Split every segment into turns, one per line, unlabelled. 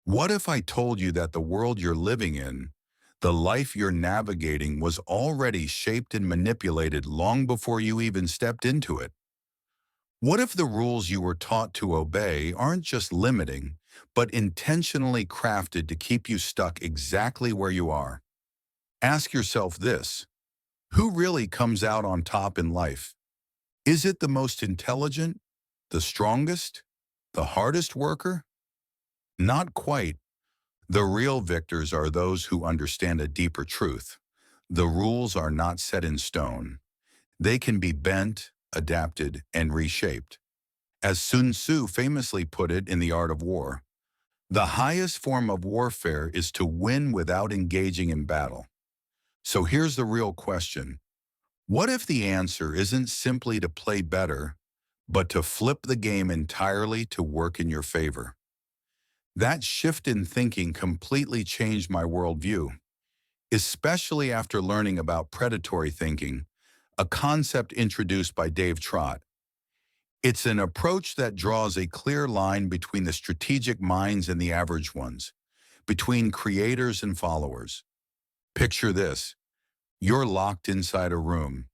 What if I told you that the world you're living in, the life you're navigating, was already shaped and manipulated long before you even stepped into it? What if the rules you were taught to obey aren't just limiting, but intentionally crafted to keep you stuck exactly where you are? Ask yourself this: who really comes out on top in life? Is it the most intelligent, the strongest, the hardest worker? Not quite. The real victors are those who understand a deeper truth. The rules are not set in stone. They can be bent, adapted, and reshaped. As Sun Tzu famously put it in The Art of War, the highest form of warfare is to win without engaging in battle. So here's the real question. What if the answer isn't simply to play better, but to flip the game entirely to work in your favor? That shift in thinking completely changed my worldview, especially after learning about predatory thinking, a concept introduced by Dave Trott. It's an approach that draws a clear line between the strategic minds and the average ones, between creators and followers. Picture this: you're locked inside a room.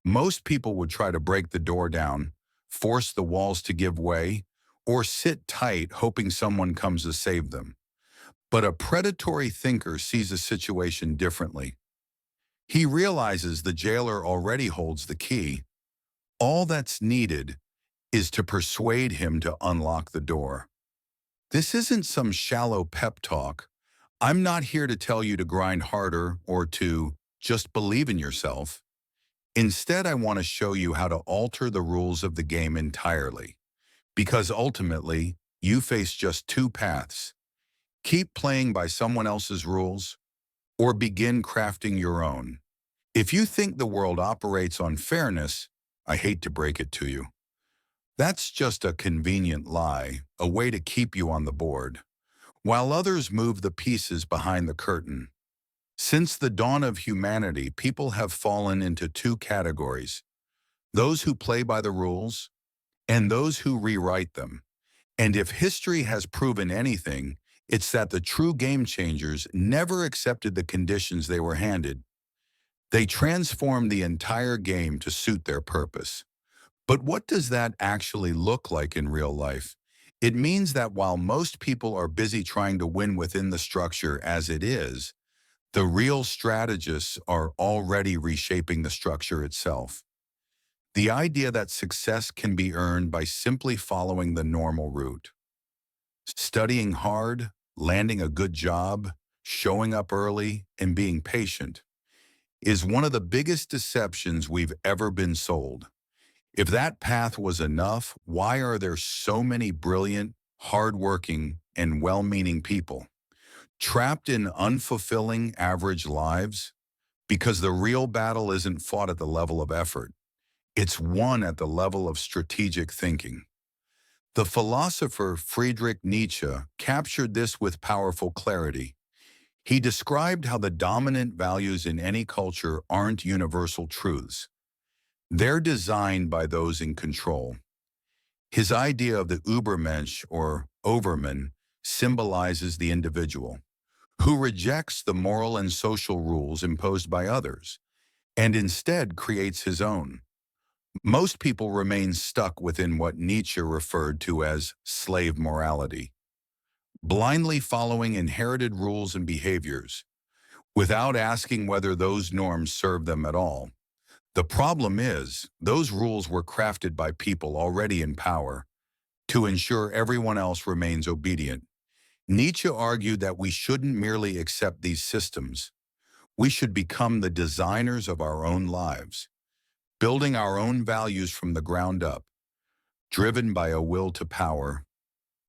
Most people would try to break the door down, force the walls to give way, or sit tight hoping someone comes to save them. But a predatory thinker sees a situation differently. He realizes the jailer already holds the key. All that's needed is to persuade him to unlock the door. This isn't some shallow pep talk. I'm not here to tell you to grind harder or to just believe in yourself. Instead, I want to show you how to alter the rules of the game entirely. Because ultimately, you face just two paths: keep playing by someone else's rules, or begin crafting your own. If you think the world operates on fairness, I hate to break it to you. That's just a convenient lie, a way to keep you on the board, while others move the pieces behind the curtain. Since the dawn of humanity, people have fallen into two categories: those who play by the rules and those who rewrite them. And if history has proven anything, it's that the true game changers never accepted the conditions they were handed. They transformed the entire game to suit their purpose. But what does that actually look like in real life? It means that while most people are busy trying to win within the structure as it is, the real strategists are already reshaping the structure itself. The idea that success can be earned by simply following the normal route. Studying hard, landing a good job, showing up early, and being patient is one of the biggest deceptions we've ever been sold. If that path was enough, why are there so many brilliant, hardworking, and well-meaning people trapped in unfulfilling, average lives? Because the real battle isn't fought at the level of effort. It's won at the level of strategic thinking. The philosopher Friedrich Nietzsche captured this with powerful clarity. He described how the dominant values in any culture aren't universal truths. They're designed by those in control. His idea of the Übermensch, or Overman, symbolizes the individual, who rejects the moral and social rules imposed by others, and instead creates his own. Most people remain stuck within what Nietzsche referred to as slave morality, blindly following inherited rules and behaviors, without asking whether those norms serve them at all. The problem is, those rules were crafted by people already in power to ensure everyone else remains obedient. Nietzsche argued that we shouldn't merely accept these systems. We should become the designers of our own lives, building our own values from the ground up, driven by a will to power,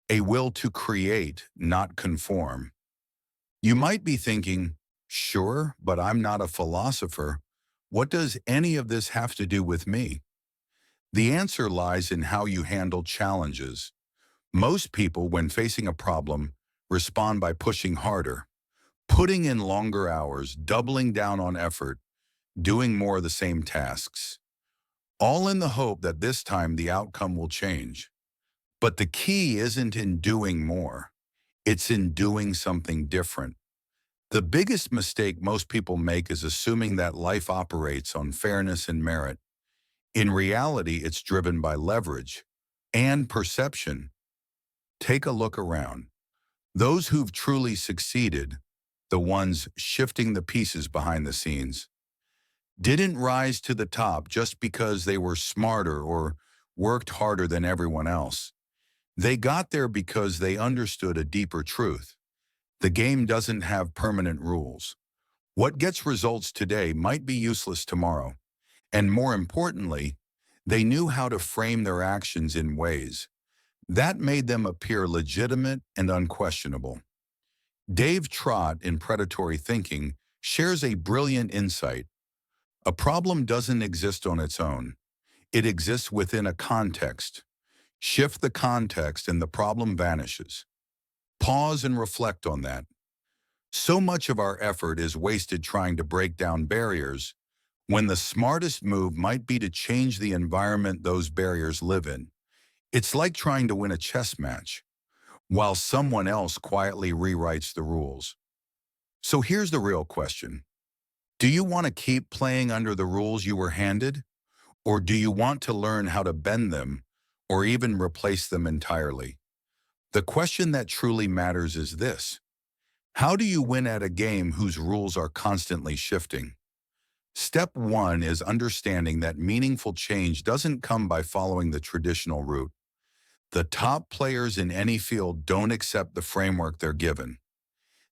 a will to create, not conform. You might be thinking, sure, but I'm not a philosopher. What does any of this have to do with me? The answer lies in how you handle challenges. Most people, when facing a problem, respond by pushing harder, putting in longer hours, doubling down on effort, doing more of the same tasks, all in the hope that this time the outcome will change. But the key isn't in doing more. It's in doing something different. The biggest mistake most people make is assuming that life operates on fairness and merit. In reality, it's driven by leverage and perception. Take a look around. Those who've truly succeeded, the ones shifting the pieces behind the scenes, didn't rise to the top just because they were smarter or worked harder than everyone else. They got there because they understood a deeper truth. The game doesn't have permanent rules. What gets results today might be useless tomorrow. And more importantly, they knew how to frame their actions in ways that made them appear legitimate and unquestionable. Dave Trott in Predatory Thinking shares a brilliant insight. A problem doesn't exist on its own. It exists within a context. Shift the context and the problem vanishes. Pause and reflect on that. So much of our effort is wasted trying to break down barriers when the smartest move might be to change the environment those barriers live in. It's like trying to win a chess match while someone else quietly rewrites the rules. So here's the real question. Do you want to keep playing under the rules you were handed? Or do you want to learn how to bend them or even replace them entirely? The question that truly matters is this. How do you win at a game whose rules are constantly shifting? Step one is understanding that meaningful change doesn't come by following the traditional route. The top players in any field don't accept the framework they're given.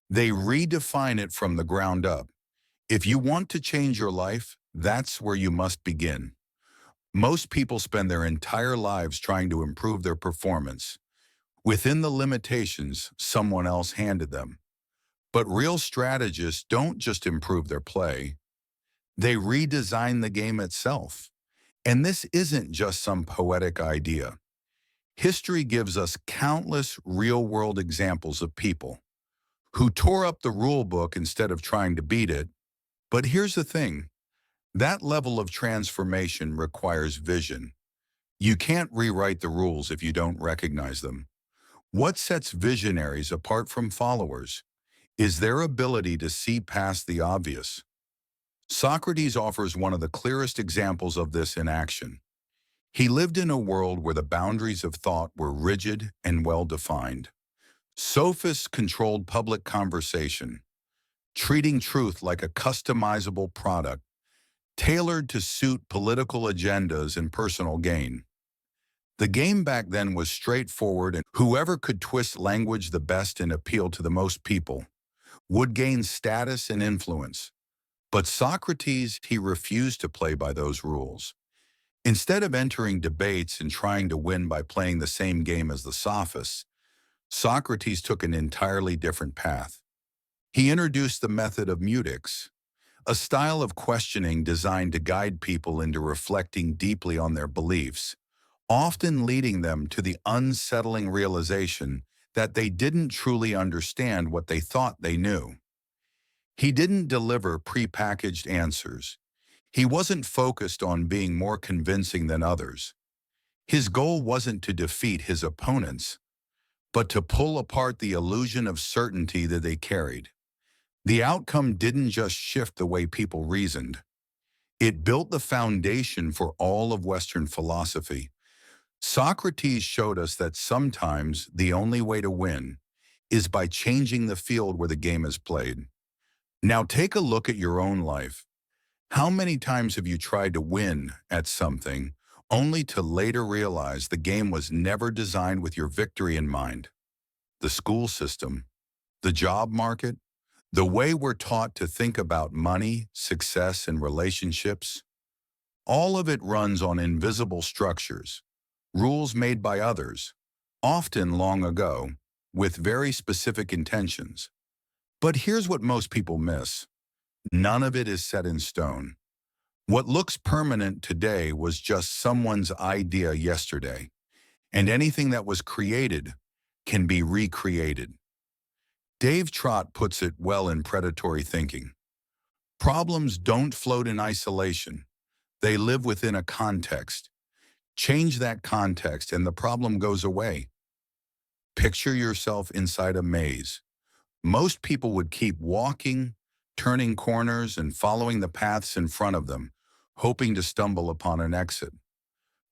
They redefine it from the ground up. If you want to change your life, that's where you must begin. Most people spend their entire lives trying to improve their performance within the limitations someone else handed them. But real strategists don't just improve their play, they redesign the game itself. And this isn't just some poetic idea. History gives us countless real-world examples of people who tore up the rule book instead of trying to beat it. But here's the thing, that level of transformation requires vision. You can't rewrite the rules if you don't recognize them. What sets visionaries apart from followers is their ability to see past the obvious. Socrates offers one of the clearest examples of this in action. He lived in a world where the boundaries of thought were rigid and well-defined. Sophists controlled public conversation, treating truth like a customizable product, tailored to suit political agendas and personal gain. The game back then was straightforward, and whoever could twist language the best and appeal to the most people would gain status and influence. But Socrates, he refused to play by those rules. Instead of entering debates and trying to win by playing the same game as the sophists, Socrates took an entirely different path. He introduced the method of mutics, a style of questioning designed to guide people into reflecting deeply on their beliefs, often leading them to the unsettling realization that they didn't truly understand what they thought they knew. He didn't deliver prepackaged answers. He wasn't focused on being more convincing than others. His goal wasn't to defeat his opponents, but to pull apart the illusion of certainty that they carried. The outcome didn't just shift the way people reasoned. It built the foundation for all of Western philosophy. Socrates showed us that sometimes the only way to win is by changing the field where the game is played. Now take a look at your own life. How many times have you tried to win at something only to later realize the game was never designed with your victory in mind? The school system, the job market, the way we're taught to think about money, success, and relationships, all of it runs on invisible structures, rules made by others, often long ago, with very specific intentions. But here's what most people miss. None of it is set in stone. What looks permanent today was just someone's idea yesterday, and anything that was created can be recreated. Dave Trott puts it well in Predatory Thinking. Problems don't float in isolation. They live within a context. Change that context and the problem goes away. Picture yourself inside a maze. Most people would keep walking, turning corners, and following the paths in front of them, hoping to stumble upon an exit.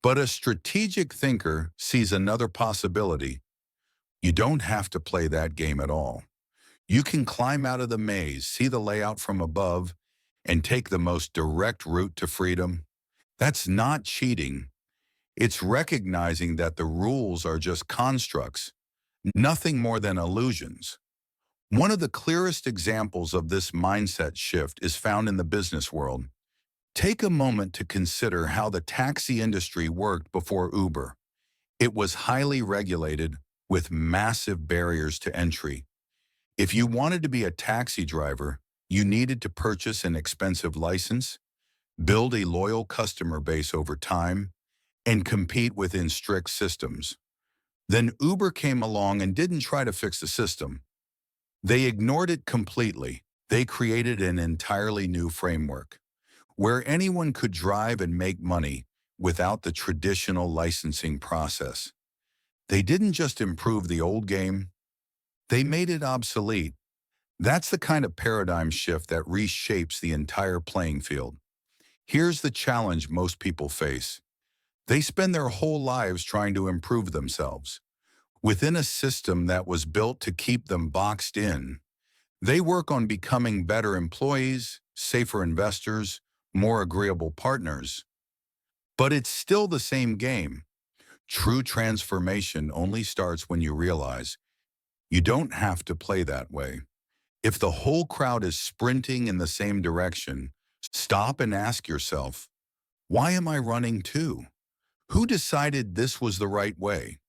But a strategic thinker sees another possibility. You don't have to play that game at all. You can climb out of the maze, see the layout from above, and take the most direct route to freedom. That's not cheating. It's recognizing that the rules are just constructs, nothing more than illusions. One of the clearest examples of this mindset shift is found in the business world. Take a moment to consider how the taxi industry worked before Uber. It was highly regulated with massive barriers to entry. If you wanted to be a taxi driver, you needed to purchase an expensive license, build a loyal customer base over time, and compete within strict systems. Then Uber came along and didn't try to fix the system. They ignored it completely. They created an entirely new framework where anyone could drive and make money without the traditional licensing process. They didn't just improve the old game, they made it obsolete. That's the kind of paradigm shift that reshapes the entire playing field. Here's the challenge most people face. They spend their whole lives trying to improve themselves. Within a system that was built to keep them boxed in, they work on becoming better employees, safer investors, more agreeable partners. But it's still the same game. True transformation only starts when you realize you don't have to play that way. If the whole crowd is sprinting in the same direction, stop and ask yourself, why am I running too? Who decided this was the right way?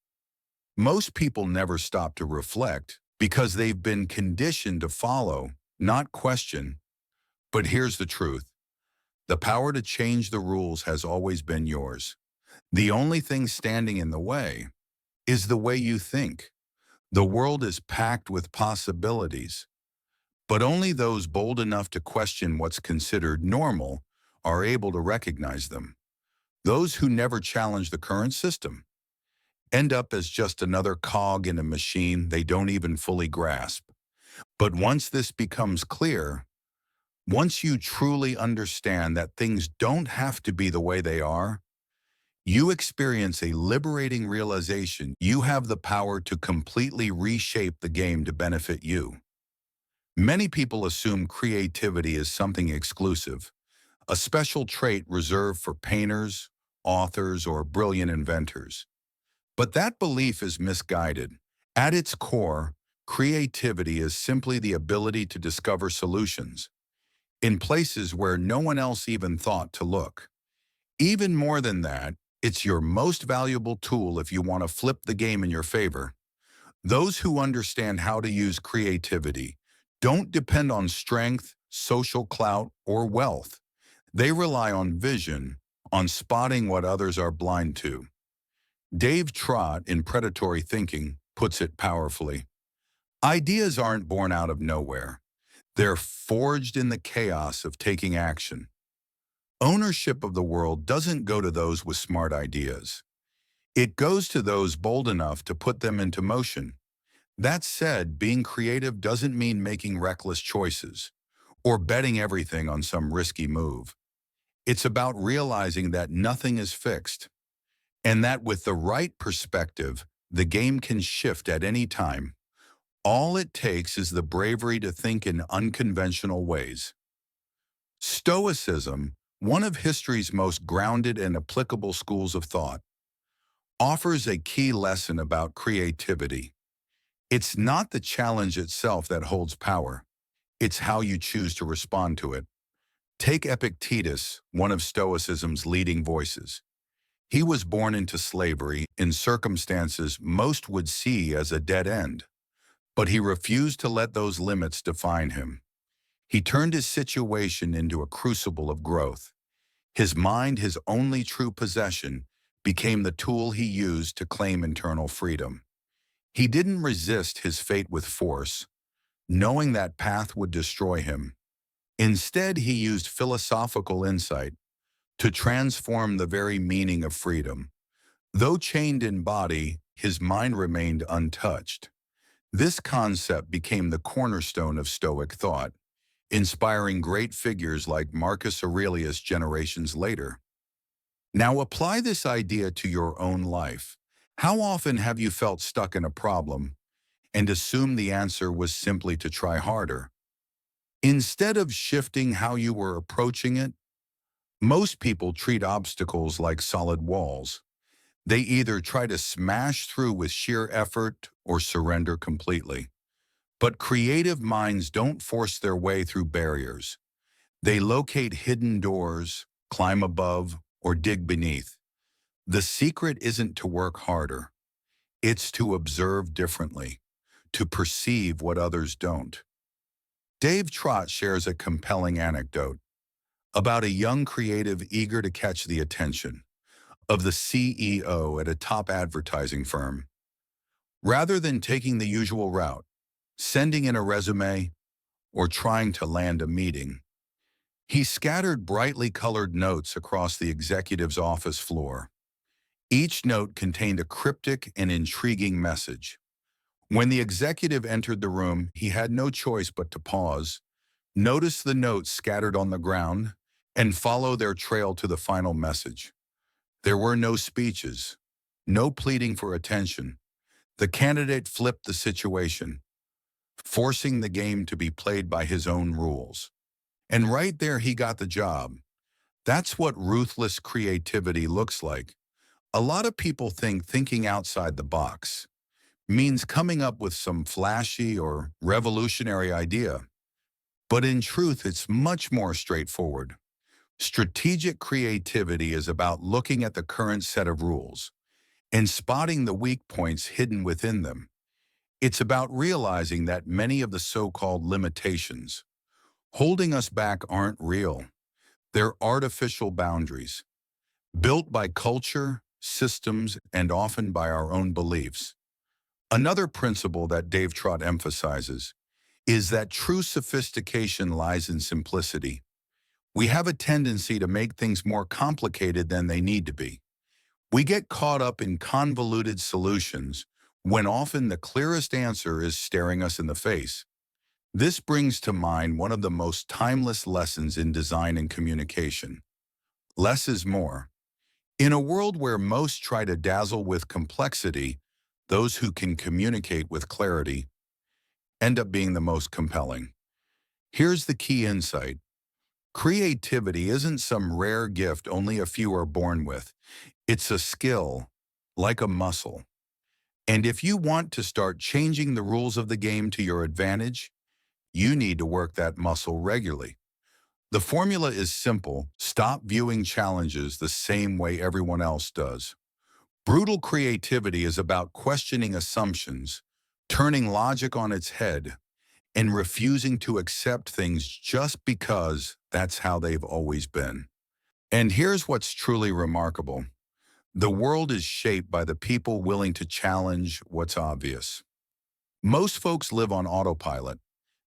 Most people never stop to reflect because they've been conditioned to follow, not question. But here's the truth. The power to change the rules has always been yours. The only thing standing in the way is the way you think. The world is packed with possibilities, but only those bold enough to question what's considered normal are able to recognize them. Those who never challenge the current system end up as just another cog in a machine they don't even fully grasp. But once this becomes clear, once you truly understand that things don't have to be the way they are, you experience a liberating realization you have the power to completely reshape the game to benefit you. Many people assume creativity is something exclusive, a special trait reserved for painters, authors, or brilliant inventors. But that belief is misguided. At its core, creativity is simply the ability to discover solutions in places where no one else even thought to look. Even more than that, it's your most valuable tool if you want to flip the game in your favor. Those who understand how to use creativity don't depend on strength, social clout, or wealth. They rely on vision, on spotting what others are blind to. Dave Trott in Predatory Thinking puts it powerfully. Ideas aren't born out of nowhere. They're forged in the chaos of taking action. Ownership of the world doesn't go to those with smart ideas. It goes to those bold enough to put them into motion. That said, being creative doesn't mean making reckless choices or betting everything on some risky move. It's about realizing that nothing is fixed and that with the right perspective, the game can shift at any time. All it takes is the bravery to think in unconventional ways. Stoicism, one of history's most grounded and applicable schools of thought, offers a key lesson about creativity. It's not the challenge itself that holds power. It's how you choose to respond to it. Take Epictetus, one of Stoicism's leading voices. He was born into slavery in circumstances most would see as a dead end, but he refused to let those limits define him. He turned his situation into a crucible of growth. His mind, his only true possession, became the tool he used to claim internal freedom. He didn't resist his fate with force, knowing that path would destroy him. Instead, he used philosophical insight to transform the very meaning of freedom. Though chained in body, his mind remained untouched. This concept became the cornerstone of Stoic thought, inspiring great figures like Marcus Aurelius generations later. Now apply this idea to your own life. How often have you felt stuck in a problem and assumed the answer was simply to try harder? Instead of shifting how you were approaching it, most people treat obstacles like solid walls. They either try to smash through with sheer effort or surrender completely. But creative minds don't force their way through barriers. They locate hidden doors, climb above, or dig beneath. The secret isn't to work harder. It's to observe differently, to perceive what others don't. Dave Trott shares a compelling anecdote about a young creative eager to catch the attention of the CEO at a top advertising firm. Rather than taking the usual route, sending in a resume, or trying to land a meeting, he scattered brightly colored notes across the executive's office floor. Each note contained a cryptic and intriguing message. When the executive entered the room, he had no choice but to pause, notice the notes scattered on the ground, and follow their trail to the final message. There were no speeches, no pleading for attention. The candidate flipped the situation, forcing the game to be played by his own rules. And right there, he got the job. That's what ruthless creativity looks like. A lot of people think thinking outside the box means coming up with some flashy or revolutionary idea. But in truth, it's much more straightforward. Strategic creativity is about looking at the current set of rules and spotting the weak points hidden within them. It's about realizing that many of the so-called limitations holding us back aren't real. They're artificial boundaries, built by culture, systems, and often by our own beliefs. Another principle that Dave Trott emphasizes is that true sophistication lies in simplicity. We have a tendency to make things more complicated than they need to be. We get caught up in convoluted solutions when often the clearest answer is staring us in the face. This brings to mind one of the most timeless lessons in design and communication. Less is more. In a world where most try to dazzle with complexity, those who can communicate with clarity end up being the most compelling. Here's the key insight. Creativity isn't some rare gift only a few are born with. It's a skill, like a muscle. And if you want to start changing the rules of the game to your advantage, you need to work that muscle regularly. The formula is simple. Stop viewing challenges the same way everyone else does. Brutal creativity is about questioning assumptions, turning logic on its head, and refusing to accept things just because that's how they've always been. And here's what's truly remarkable. The world is shaped by the people willing to challenge what's obvious. Most folks live on autopilot.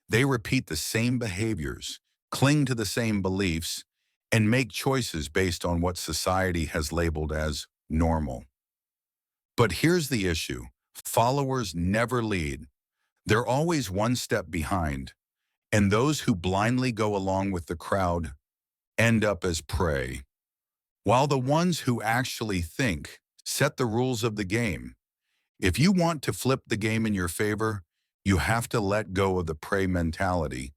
They repeat the same behaviors, cling to the same beliefs, and make choices based on what society has labeled as normal. But here's the issue. Followers never lead. They're always one step behind, and those who blindly go along with the crowd end up as prey, while the ones who actually think set the rules of the game. If you want to flip the game in your favor, you have to let go of the prey mentality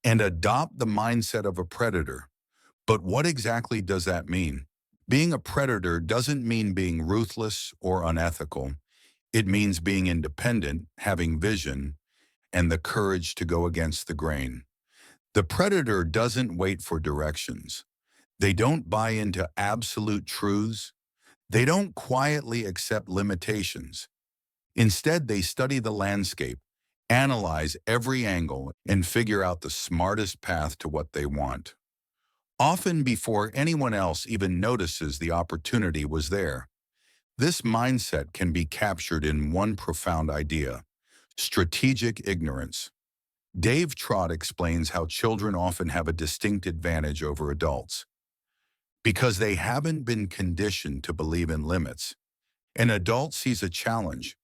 and adopt the mindset of a predator. But what exactly does that mean? Being a predator doesn't mean being ruthless or unethical. It means being independent, having vision, and the courage to go against the grain. The predator doesn't wait for directions. They don't buy into absolute truths. They don't quietly accept limitations. Instead, they study the landscape, analyze every angle, and figure out the smartest path to what they want. Often before anyone else even notices the opportunity was there. This mindset can be captured in one profound idea: strategic ignorance. Dave Trott explains how children often have a distinct advantage over adults because they haven't been conditioned to believe in limits. An adult sees a challenge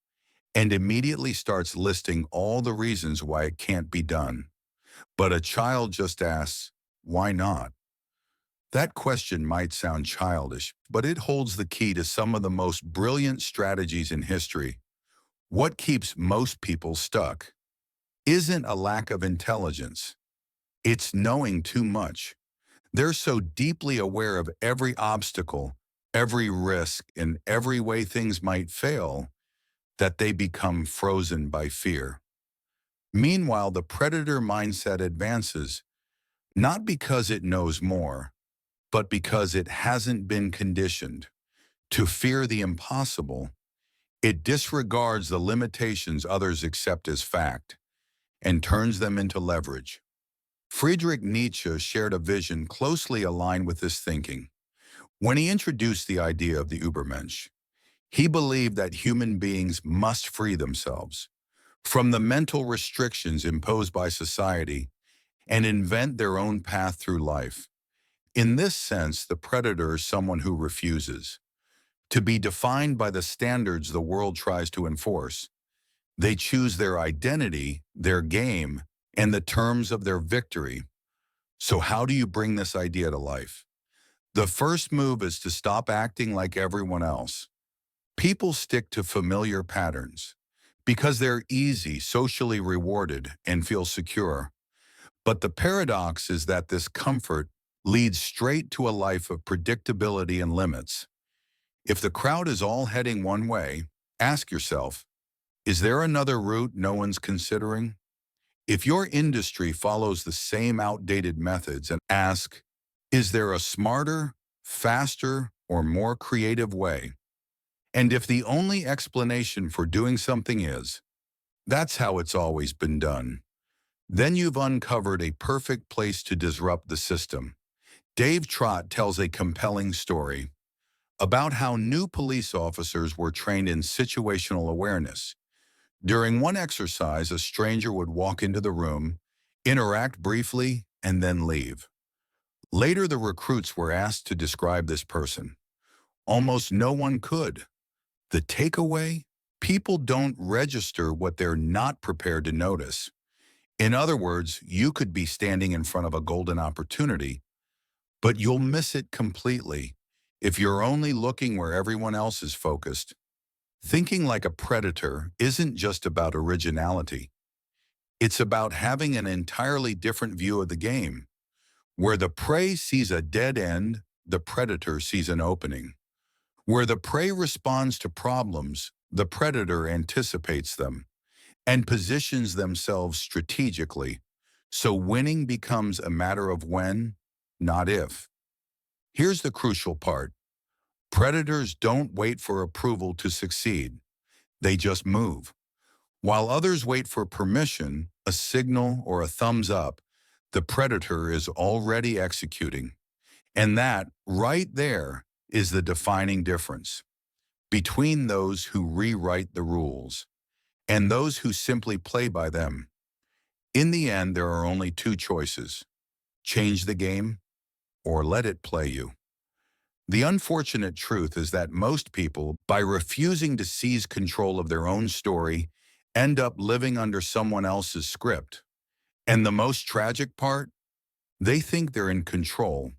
and immediately starts listing all the reasons why it can't be done. But a child just asks, why not? That question might sound childish, but it holds the key to some of the most brilliant strategies in history. What keeps most people stuck isn't a lack of intelligence. It's knowing too much. They're so deeply aware of every obstacle, every risk, and every way things might fail that they become frozen by fear. Meanwhile, the predator mindset advances, not because it knows more, but because it hasn't been conditioned to fear the impossible. It disregards the limitations others accept as fact and turns them into leverage. Friedrich Nietzsche shared a vision closely aligned with this thinking. When he introduced the idea of the Übermensch, he believed that human beings must free themselves from the mental restrictions imposed by society and invent their own path through life. In this sense, the predator is someone who refuses to be defined by the standards the world tries to enforce. They choose their identity, their game, and the terms of their victory. So how do you bring this idea to life? The first move is to stop acting like everyone else. People stick to familiar patterns because they're easy, socially rewarded, and feel secure. But the paradox is that this comfort leads straight to a life of predictability and limits. If the crowd is all heading one way, ask yourself, is there another route no one's considering? If your industry follows the same outdated methods, and ask, is there a smarter, faster, or more creative way? And if the only explanation for doing something is, that's how it's always been done, then you've uncovered a perfect place to disrupt the system. Dave Trott tells a compelling story about how new police officers were trained in situational awareness. During one exercise, a stranger would walk into the room, interact briefly, and then leave. Later, the recruits were asked to describe this person. Almost no one could. The takeaway? People don't register what they're not prepared to notice. In other words, you could be standing in front of a golden opportunity, but you'll miss it completely if you're only looking where everyone else is focused. Thinking like a predator isn't just about originality. It's about having an entirely different view of the game. Where the prey sees a dead end, the predator sees an opening. Where the prey responds to problems, the predator anticipates them and positions themselves strategically. So winning becomes a matter of when, not if. Here's the crucial part. Predators don't wait for approval to succeed. They just move. While others wait for permission, a signal, or a thumbs up, the predator is already executing. And that, right there, is the defining difference between those who rewrite the rules and those who simply play by them. In the end, there are only two choices: change the game or let it play you. The unfortunate truth is that most people, by refusing to seize control of their own story, end up living under someone else's script. And the most tragic part? They think they're in control.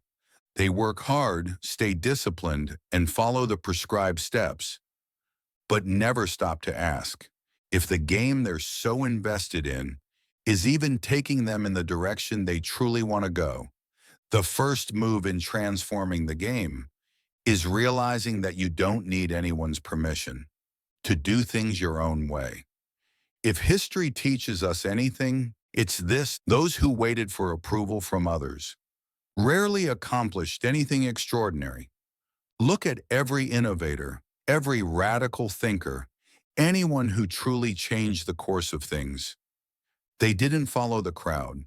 They work hard, stay disciplined, and follow the prescribed steps, but never stop to ask if the game they're so invested in is even taking them in the direction they truly want to go. The first move in transforming the game is realizing that you don't need anyone's permission to do things your own way. If history teaches us anything, it's this: those who waited for approval from others rarely accomplished anything extraordinary. Look at every innovator, every radical thinker, anyone who truly changed the course of things. They didn't follow the crowd.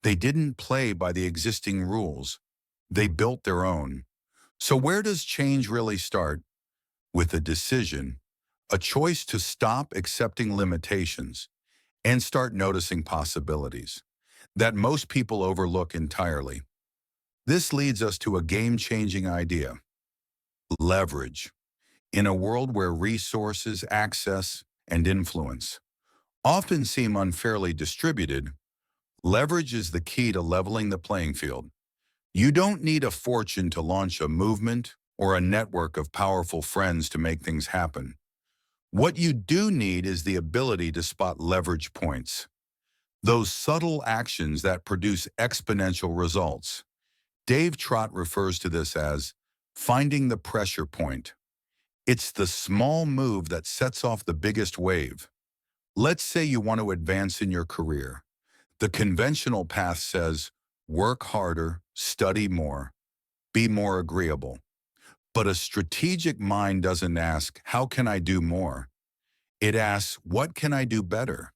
They didn't play by the existing rules. They built their own. So where does change really start? With a decision, a choice to stop accepting limitations and start noticing possibilities that most people overlook entirely. This leads us to a game-changing idea: leverage. In a world where resources, access, and influence often seem unfairly distributed, leverage is the key to leveling the playing field. You don't need a fortune to launch a movement or a network of powerful friends to make things happen. What you do need is the ability to spot leverage points, those subtle actions that produce exponential results. Dave Trott refers to this as finding the pressure point. It's the small move that sets off the biggest wave. Let's say you want to advance in your career. The conventional path says, work harder, study more, be more agreeable. But a strategic mind doesn't ask, how can I do more? It asks, what can I do better?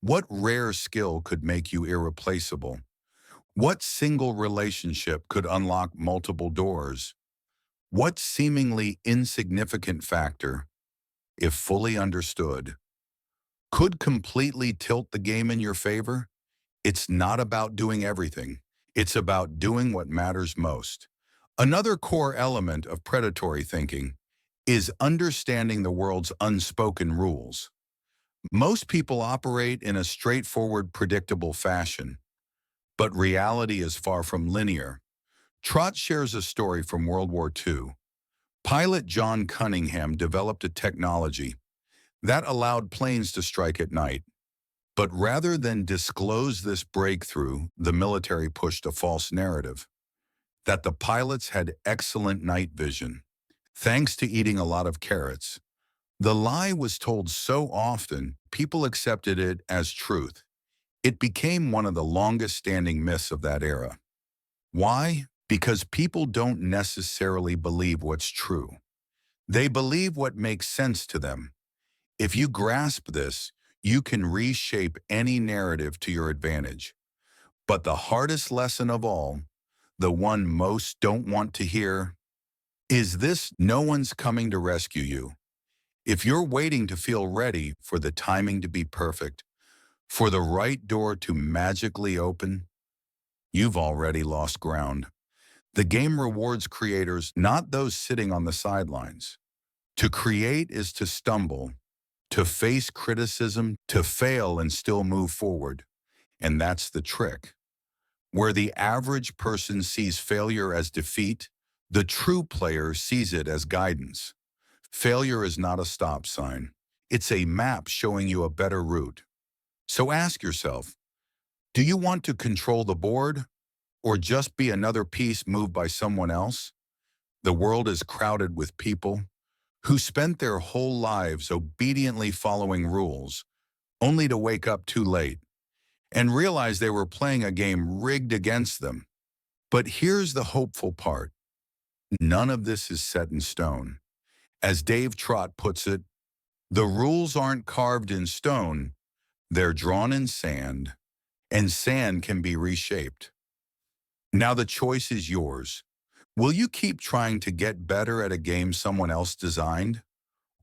What rare skill could make you irreplaceable? What single relationship could unlock multiple doors? What seemingly insignificant factor, if fully understood, could completely tilt the game in your favor? It's not about doing everything. It's about doing what matters most. Another core element of predatory thinking is understanding the world's unspoken rules. Most people operate in a straightforward, predictable fashion, but reality is far from linear. Trott shares a story from World War II. Pilot John Cunningham developed a technology that allowed planes to strike at night. But rather than disclose this breakthrough, the military pushed a false narrative that the pilots had excellent night vision, thanks to eating a lot of carrots. The lie was told so often, people accepted it as truth. It became one of the longest-standing myths of that era. Why? Because people don't necessarily believe what's true. They believe what makes sense to them. If you grasp this, you can reshape any narrative to your advantage. But the hardest lesson of all, the one most don't want to hear, is this: no one's coming to rescue you. If you're waiting to feel ready, for the timing to be perfect, for the right door to magically open, you've already lost ground. The game rewards creators, not those sitting on the sidelines. To create is to stumble, to face criticism, to fail and still move forward. And that's the trick. Where the average person sees failure as defeat, the true player sees it as guidance. Failure is not a stop sign. It's a map showing you a better route. So ask yourself, do you want to control the board or just be another piece moved by someone else? The world is crowded with people who spent their whole lives obediently following rules, only to wake up too late and realize they were playing a game rigged against them. But here's the hopeful part. None of this is set in stone. As Dave Trott puts it, the rules aren't carved in stone, they're drawn in sand, and sand can be reshaped. Now the choice is yours. Will you keep trying to get better at a game someone else designed?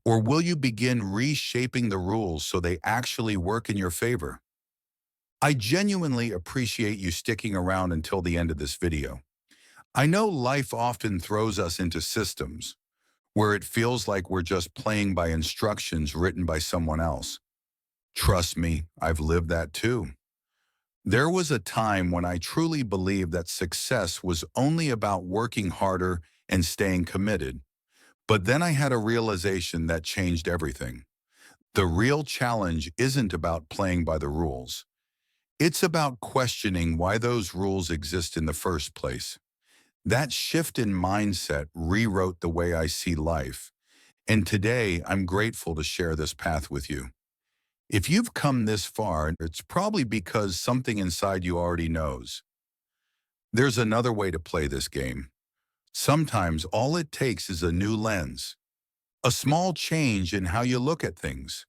Or will you begin reshaping the rules so they actually work in your favor? I genuinely appreciate you sticking around until the end of this video. I know life often throws us into systems where it feels like we're just playing by instructions written by someone else. Trust me, I've lived that too. There was a time when I truly believed that success was only about working harder and staying committed. But then I had a realization that changed everything. The real challenge isn't about playing by the rules. It's about questioning why those rules exist in the first place. That shift in mindset rewrote the way I see life. And today, I'm grateful to share this path with you. If you've come this far, it's probably because something inside you already knows. There's another way to play this game. Sometimes all it takes is a new lens, a small change in how you look at things,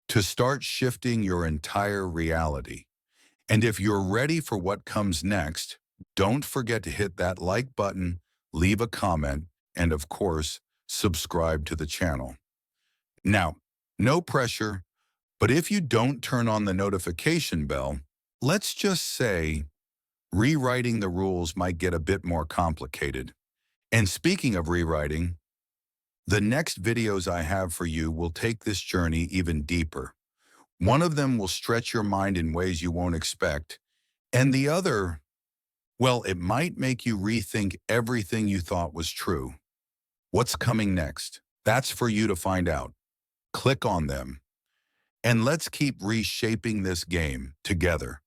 to start shifting your entire reality. And if you're ready for what comes next, don't forget to hit that like button, leave a comment, and of course, subscribe to the channel. Now, no pressure, but if you don't turn on the notification bell, let's just say rewriting the rules might get a bit more complicated. And speaking of rewriting, The next videos I have for you will take this journey even deeper. One of them will stretch your mind in ways you won't expect, and the other, well, it might make you rethink everything you thought was true. What's coming next? That's for you to find out. Click on them, and let's keep reshaping this game together.